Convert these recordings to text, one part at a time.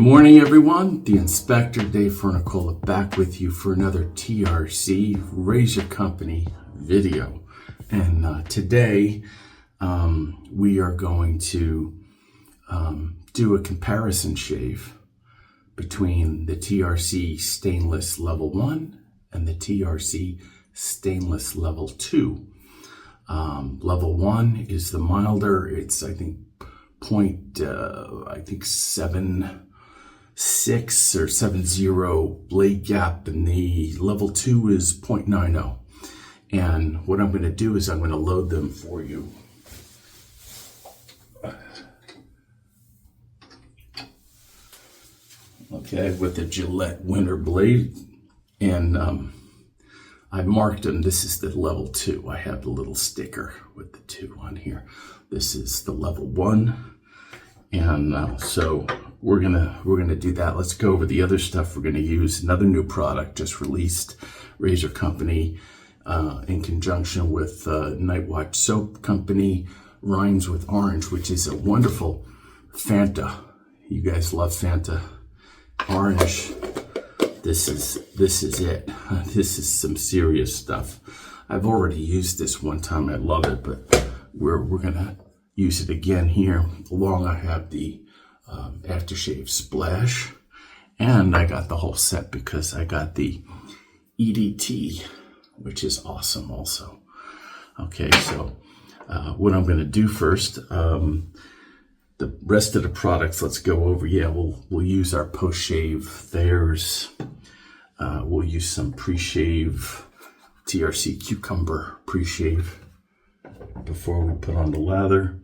morning, everyone. The Inspector Dave Fernicola back with you for another TRC Razor Company video. And today we are going to do a comparison shave between the TRC Stainless Level 1 and the TRC Stainless Level 2. Level 1 is the milder. It's, I think, 7.6 or 7.0 blade gap, and the level 2 is 0.90. And what I'm going to do is I'm going to load them for you. Okay, with the Gillette Winter blade, and I marked them. This is the level 2. I have the little sticker with the 2 on here. This is the level 1, and so we're gonna do that. Let's go over the other stuff we're gonna use. Another new product just released, Razor Company, in conjunction with Night Watch Soap Company, Rhymes with Orange, which is a wonderful Fanta. You guys love Fanta. Orange. This is it. This is some serious stuff. I've already used this one time. I love it, but we're gonna use it again here. Along I have the aftershave splash, and I got the whole set because I got the EDT, which is awesome also. Okay, so what I'm gonna do first, the rest of the products, let's go over. Yeah, we'll use our post-shave. We'll use some pre-shave, TRC Cucumber pre-shave before we put on the lather.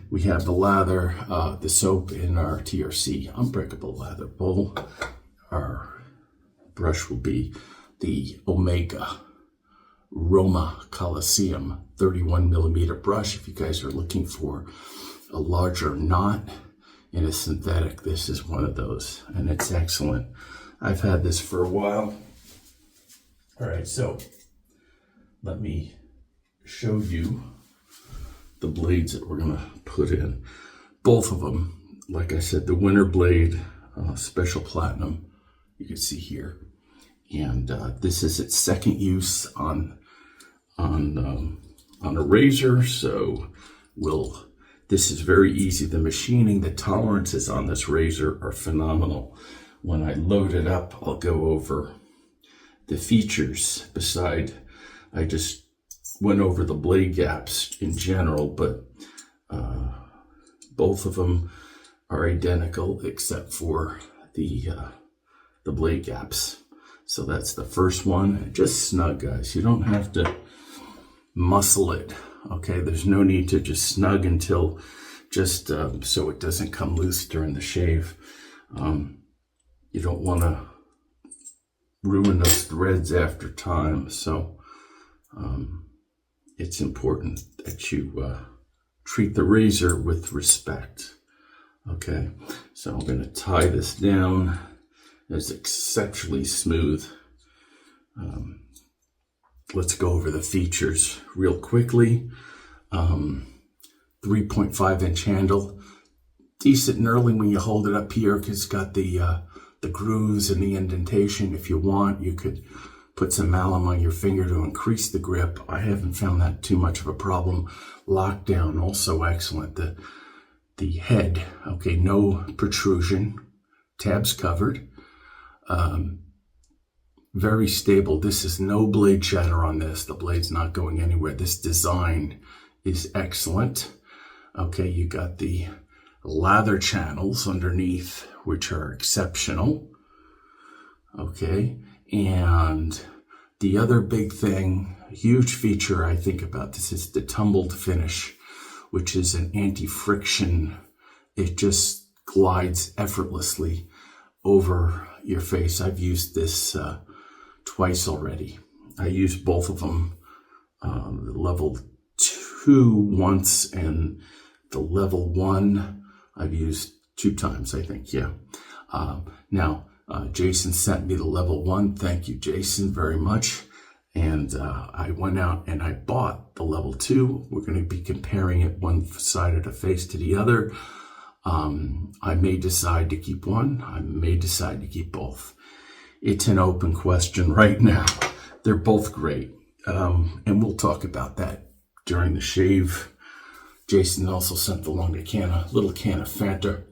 We have the lather, the soap in our TRC Unbreakable Lather Bowl. Our brush will be the Omega Roma Coliseum 31 millimeter brush. If you guys are looking for a larger knot in a synthetic, this is one of those, and it's excellent. I've had this for a while. All right, so let me show you the blades that we're gonna put in. Both of them, like I said, the Winter blade, Special Platinum, you can see here, and this is its second use on a razor, so this is very easy. The machining, the tolerances on this razor are phenomenal. When I load it up, I'll go over the features. I just went over the blade gaps in general, but both of them are identical except for the blade gaps. So that's the first one. Just snug, guys. You don't have to muscle it. Okay, there's no need to just snug until just so it doesn't come loose during the shave. You don't want to ruin those threads after time, so it's important that you treat the razor with respect. Okay, so I'm going to tie this down. It's exceptionally smooth. Let's go over the features real quickly. 3.5 inch handle, decent knurling when you hold it up here because it's got the grooves and the indentation. If you want, you could put some alum on your finger to increase the grip. I haven't found that too much of a problem. Lockdown, also excellent. The head, okay, no protrusion, tabs covered. Very stable. This is no blade shatter on this. The blade's not going anywhere. This design is excellent. Okay, you got the lather channels underneath, which are exceptional. Okay, and the other big thing, huge feature I think about this is the tumbled finish, which is an anti-friction. It just glides effortlessly over your face. I've used this twice already. I used both of them, the level 2 once and the level 1 I've used 2 times, I think. Yeah. Now Jason sent me the level 1. Thank you, Jason, very much. And I went out and I bought the level 2. We're going to be comparing it one side of the face to the other. I may decide to keep one. I may decide to keep both. It's an open question right now. They're both great. And we'll talk about that during the shave. Jason also sent along a little can of Fanta.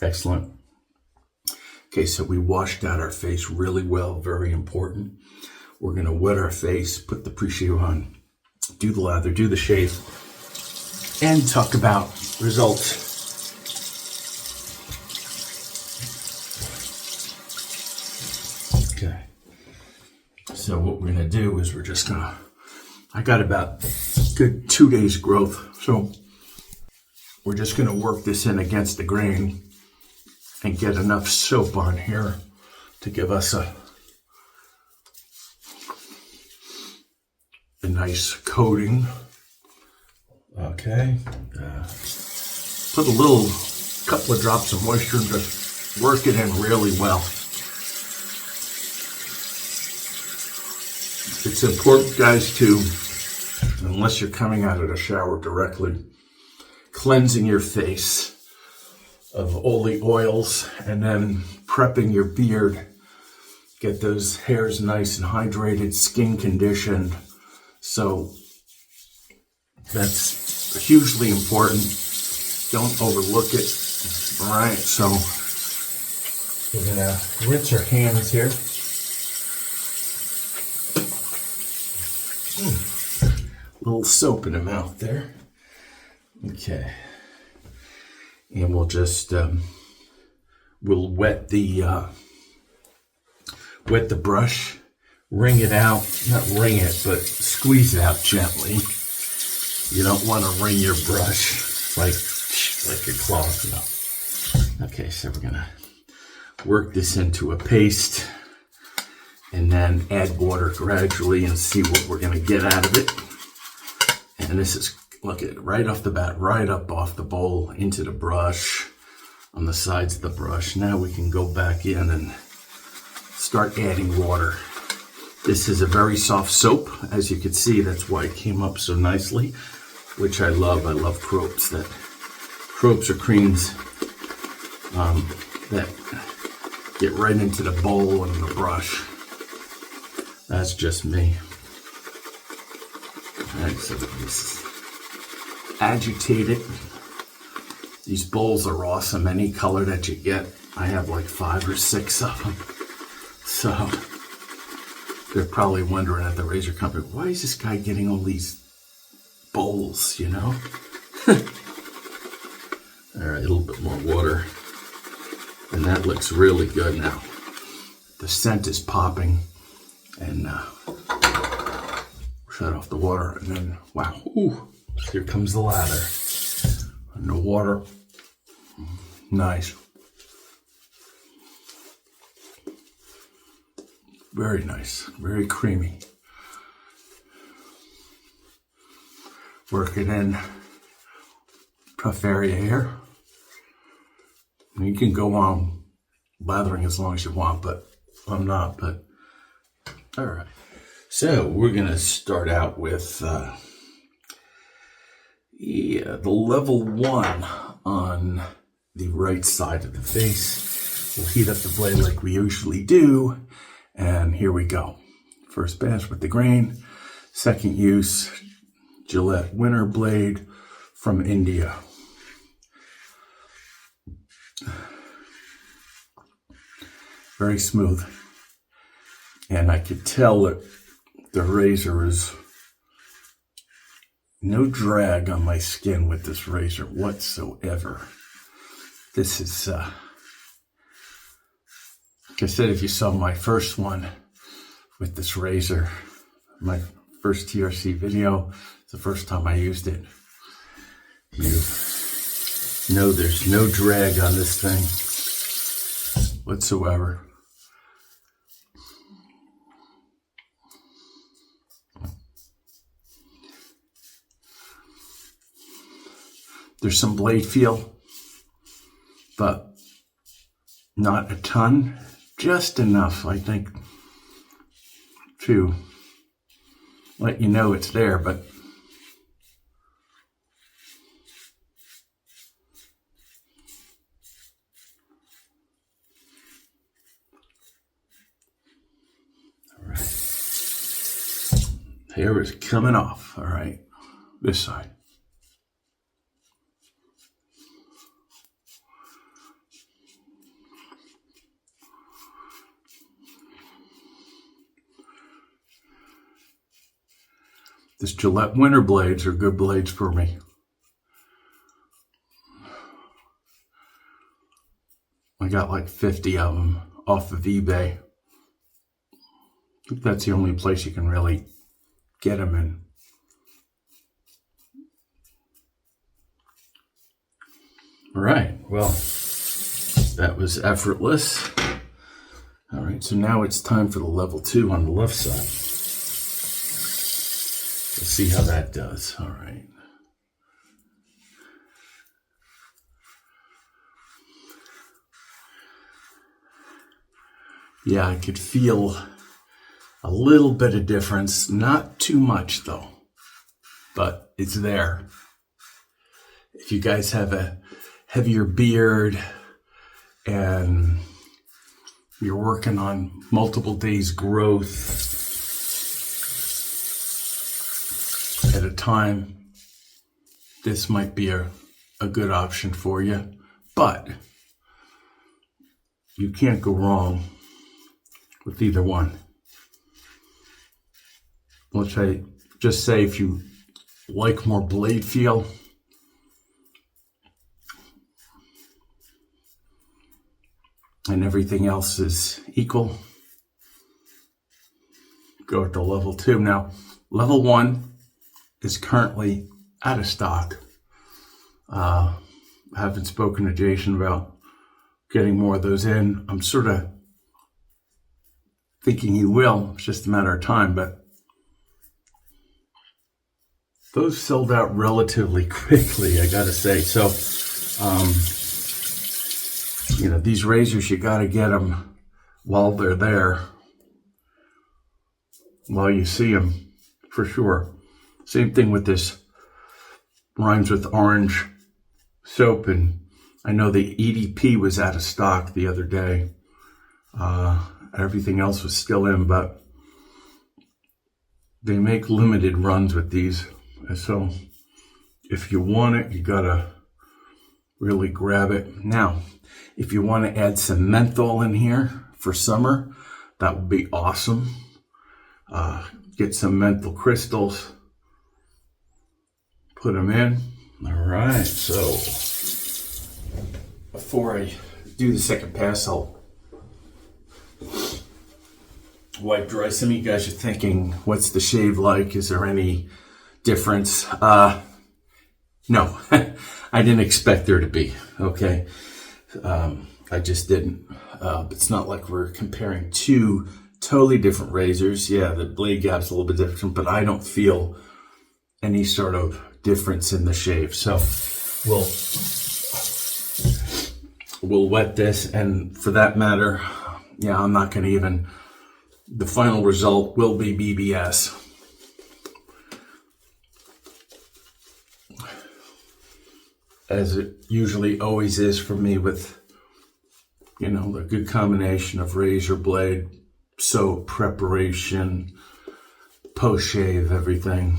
Excellent. Okay, so we washed out our face really well, very important. We're gonna wet our face, put the pre-shave on, do the lather, do the shave, and talk about results. Okay, so what we're gonna do is I got about good 2 days growth, so we're just gonna work this in against the grain and get enough soap on here to give us a nice coating. Okay, put a couple of drops of moisture and just work it in really well. It's important, guys, to, unless you're coming out of the shower directly, cleansing your face of all the oils and then prepping your beard. Get those hairs nice and hydrated, skin conditioned. So that's hugely important. Don't overlook it. All right, so we're gonna rinse our hands here. Little soap in the mouth there. Okay. And we'll just we'll wet the brush, wring it out, not wring it, but squeeze it out gently. You don't want to wring your brush like a cloth. No. Okay, so we're gonna work this into a paste and then add water gradually and see what we're gonna get out of it. And this is, look at it, right off the bat, right up off the bowl into the brush, on the sides of the brush. Now we can go back in and start adding water. This is a very soft soap, as you can see. That's why it came up so nicely, which I love. I love crops or creams that get right into the bowl and the brush. That's just me. All right, so this is agitate it. These bowls are awesome. Any color that you get, I have like 5 or 6 of them. So they're probably wondering at the razor company, why is this guy getting all these bowls, you know? All right, a little bit more water. And that looks really good now. The scent is popping. And shut off the water, and then, wow, ooh, here comes the lather. And the water, nice. Very nice, very creamy. Work it in, tough area here. And you can go on lathering as long as you want, but I'm not, but all right. So we're going to start out with the level 1 on the right side of the face. We'll heat up the blade like we usually do. And here we go. First pass with the grain. Second use, Gillette Winter Blade from India. Very smooth. And I could tell that the razor is no drag on my skin with this razor whatsoever. This is, like I said, if you saw my first one with this razor, my first TRC video, it's the first time I used it. You know there's no drag on this thing whatsoever. There's some blade feel, but not a ton, just enough, I think, to let you know it's there, but Hair is coming off. All right, this side. This Gillette winter blades are good blades for me. I got like 50 of them off of eBay. I think that's the only place you can really get them in. All right, well, that was effortless. All right, so now it's time for the level 2 on the left side. Let's see how that does. All right. Yeah, I could feel a little bit of difference. Not too much, though, but it's there. If you guys have a heavier beard and you're working on multiple days growth at a time, this might be a good option for you, but you can't go wrong with either one. Let's just say if you like more blade feel, and everything else is equal, go with the level 2. Now, level 1 is currently out of stock. I haven't spoken to Jason about getting more of those in. I'm sort of thinking he will. It's just a matter of time, but those sold out relatively quickly, I gotta say. So, you know, these razors, you gotta get them while they're there, while you see them, for sure. Same thing with this Rhymes with Orange soap, and I know the EDP was out of stock the other day. Everything else was still in, but they make limited runs with these. So if you want it, you gotta really grab it. Now, if you want to add some menthol in here for summer, that would be awesome. Get some menthol crystals, put them in. All right, so before I do the second pass, I'll wipe dry. Some of you guys are thinking, what's the shave like? Is there any difference? No, I didn't expect there to be, okay? I just didn't. It's not like we're comparing two totally different razors. Yeah, the blade gap's a little bit different, but I don't feel any sort of difference in the shave. So we'll wet this, and for that matter, yeah, I'm not going to even, the final result will be BBS. As it usually always is for me with, you know, a good combination of razor blade, soap, preparation, post-shave, everything.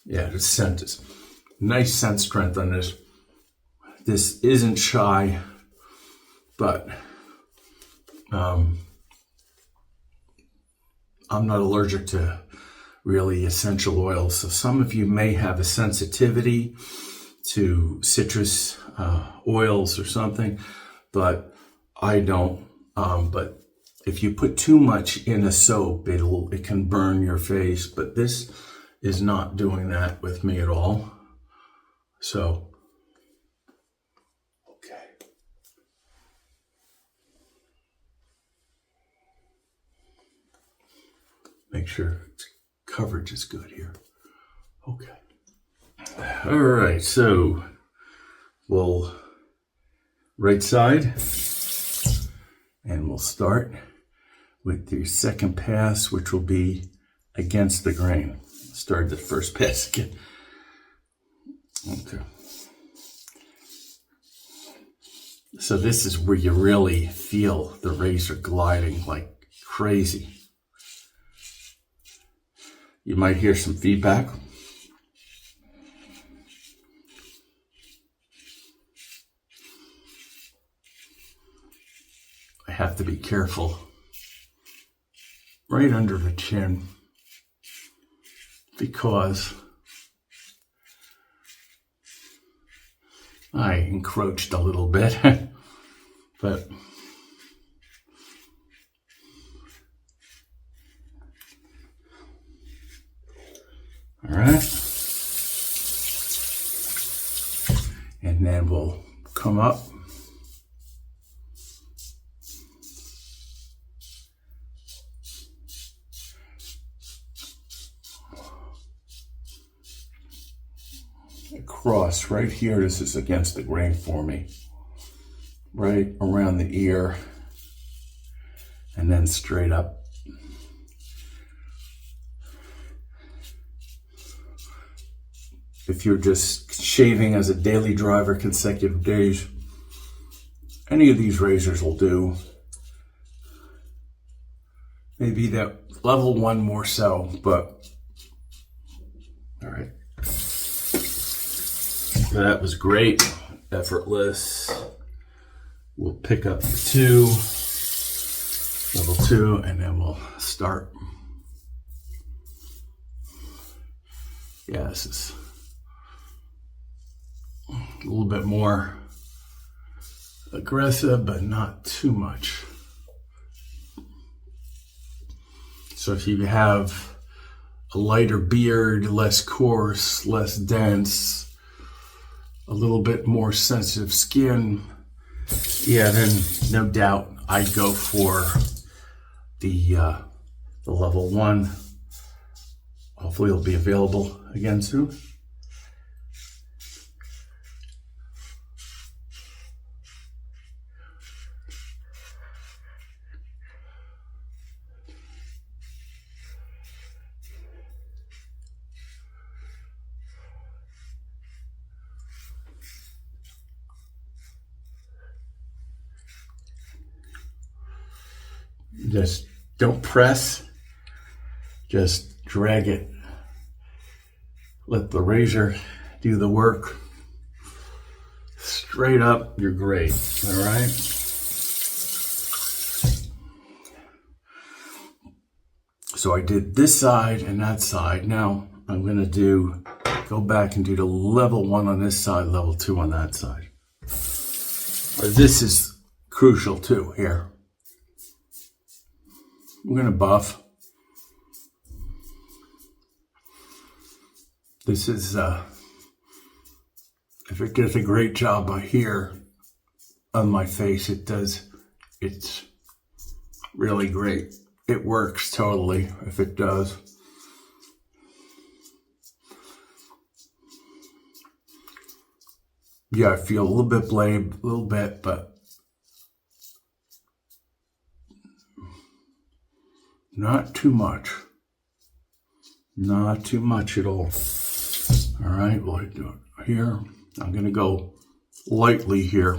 Yeah, the scent is nice scent strength on this. This isn't shy, but I'm not allergic to really essential oils. So some of you may have a sensitivity to citrus oils or something, but I don't. But if you put too much in a soap, it can burn your face. But this is not doing that with me at all. So, okay. Make sure coverage is good here. Okay. All right, so we'll right side, and we'll start with the second pass, which will be against the grain. Start the first pass again. Okay. So this is where you really feel the razor gliding like crazy. You might hear some feedback. I have to be careful right under the chin because I encroached a little bit, but all right. And then we'll come up. Across right here, this is against the grain for me. Right around the ear and then straight up. If you're just shaving as a daily driver, consecutive days, any of these razors will do. Maybe that level 1 more so, but all right. That was great, effortless. We'll pick up the 2, level 2, and then we'll start. Yeah, this is a little bit more aggressive, but not too much. So if you have a lighter beard, less coarse, less dense, a little bit more sensitive skin, yeah, then no doubt I'd go for the level 1. Hopefully it'll be available again soon. Just don't press, just drag it. Let the razor do the work. Straight up, you're great, all right? So I did this side and that side. Now I'm gonna go back and do the level 1 on this side, level 2 on that side. This is crucial too here. We're gonna buff. This is, if it does a great job here on my face, it's really great. It works totally if it does. Yeah, I feel a little bit blade, a little bit, but not too much. Not too much at all. All right, we'll do it here. I'm gonna go lightly here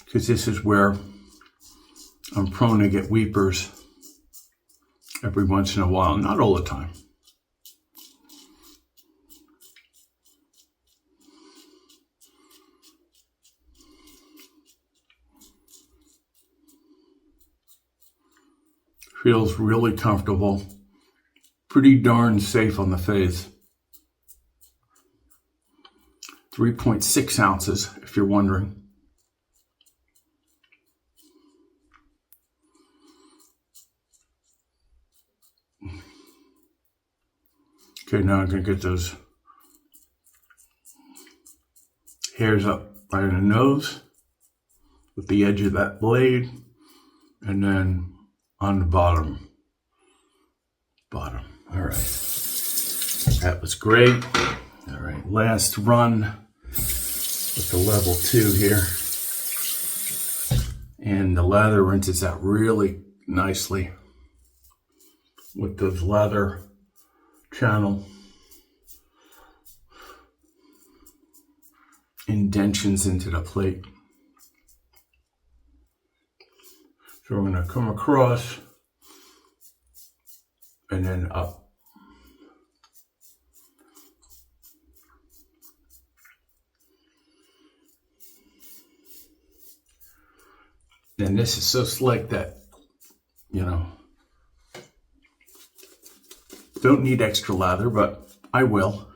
because this is where I'm prone to get weepers every once in a while, not all the time. Feels really comfortable, pretty darn safe on the face. 3.6 ounces, if you're wondering. Okay, now I'm gonna get those hairs up right in the nose with the edge of that blade, and then on the bottom. All right, that was great. All right, last run with the level 2 here. And the lather rinses out really nicely with those leather channel indentions into the plate. So we're gonna come across and then up. And this is so slick that, you know, don't need extra lather, but I will.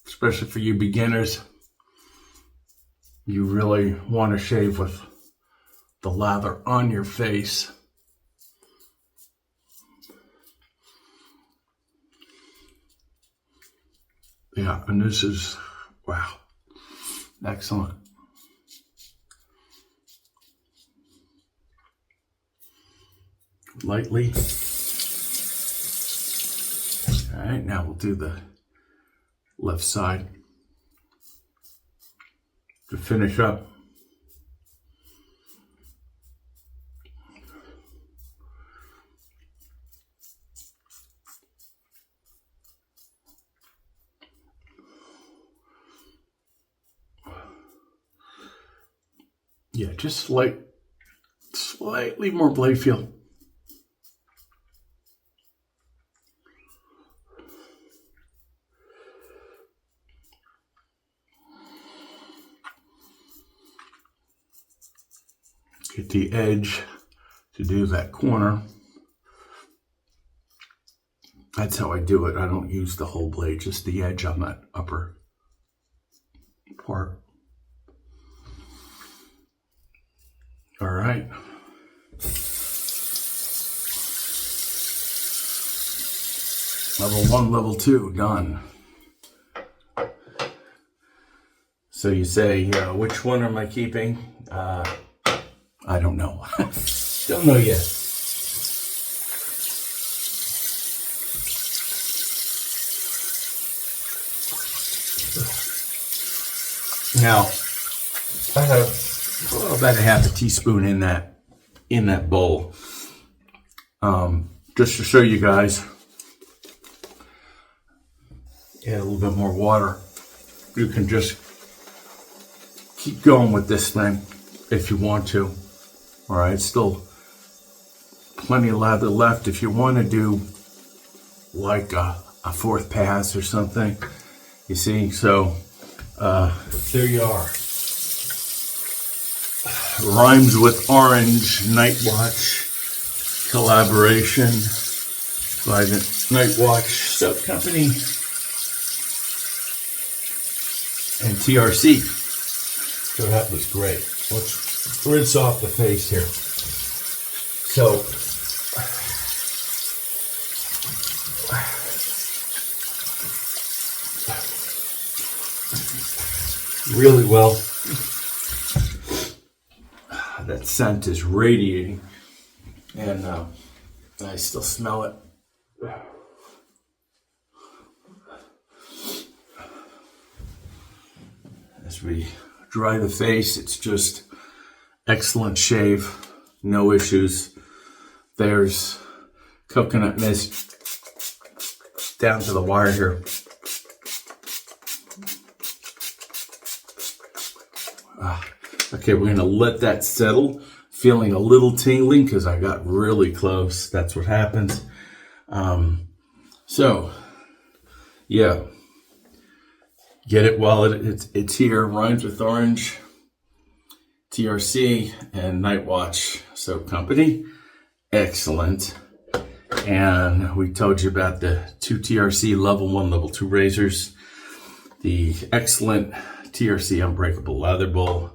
Especially for you beginners. You really want to shave with the lather on your face. Yeah, and this is, wow, excellent. Lightly. All right, now we'll do the left side to finish up. Yeah, just slightly more blade feel. Get the edge to do that corner. That's how I do it. I don't use the whole blade, just the edge on that upper part. All right. Level 1, level 2, done. So you say, which one am I keeping? I don't know. Don't know yet. Now, I have about a half a teaspoon in that bowl. Just to show you guys. Add a little bit more water. You can just keep going with this thing if you want to. All right, still plenty of lather left. If you want to do like a fourth pass or something, you see. So there you are. Rhymes with Orange Night Watch collaboration by the Night Watch Soap Company and TRC. So that was great. Let's rinse off the face here. So, really well. That scent is radiating, and I still smell it. As we dry the face, it's just excellent shave, no issues. There's coconut mist down to the wire here. Okay, we're gonna let that settle. Feeling a little tingling because I got really close. That's what happens. So, yeah. Get it while it's here. Rhymes with Orange, TRC, and Night Watch Soap Company. Excellent. And we told you about the two TRC level 1, level 2 razors. The excellent TRC Unbreakable Lather Bowl.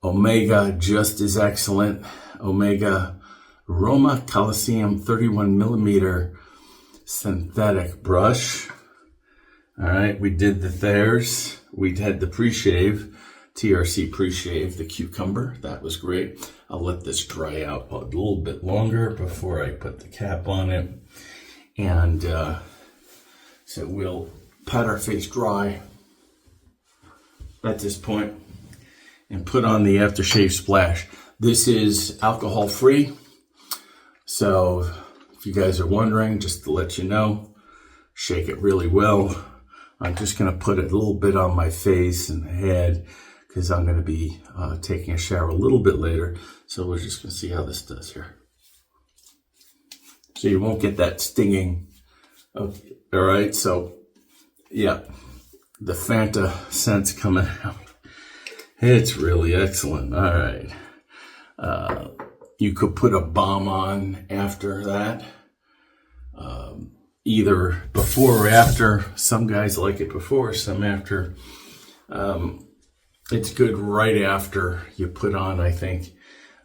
Omega, just as excellent. Omega Roma Coliseum 31mm synthetic brush. All right, we did the Thayers. We had the pre-shave, TRC pre-shave, the cucumber. That was great. I'll let this dry out a little bit longer before I put the cap on it. And so we'll pat our face dry at this point and put on the aftershave splash. This is alcohol-free. So if you guys are wondering, just to let you know, shake it really well. I'm just going to put a little bit on my face and head because I'm going to be taking a shower a little bit later. So we're just going to see how this does here. so you won't get that stinging. Okay. All right, so yeah, the Fanta scent's coming out. It's really excellent. All right. You could put a balm on after that, either before or after. Some guys like it before, some after. It's good right after you put on, I think.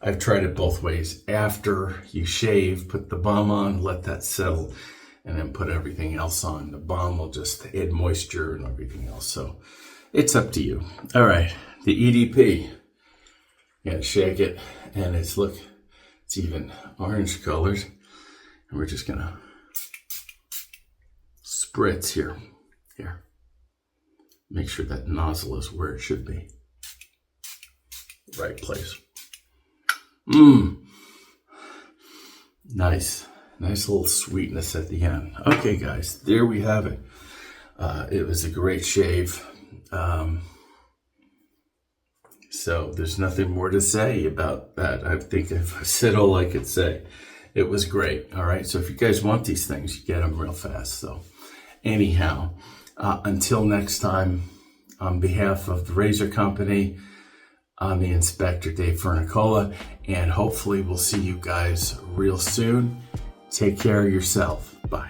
I've tried it both ways. After you shave, put the balm on, let that settle, and then put everything else on. The balm will just add moisture and everything else. So it's up to you. All right, the EDP. You gotta shake it, and it's even orange colored. And we're just gonna spritz here. Here. Make sure that nozzle is where it should be. Right place. Nice little sweetness at the end. Okay, guys, there we have it. It was a great shave. So there's nothing more to say about that. I think I've said all I could say. It was great. All right. So if you guys want these things, you get them real fast. So anyhow, until next time, on behalf of the Razor Company, I'm the Inspector Dave Fernicola, and hopefully we'll see you guys real soon. Take care of yourself. Bye.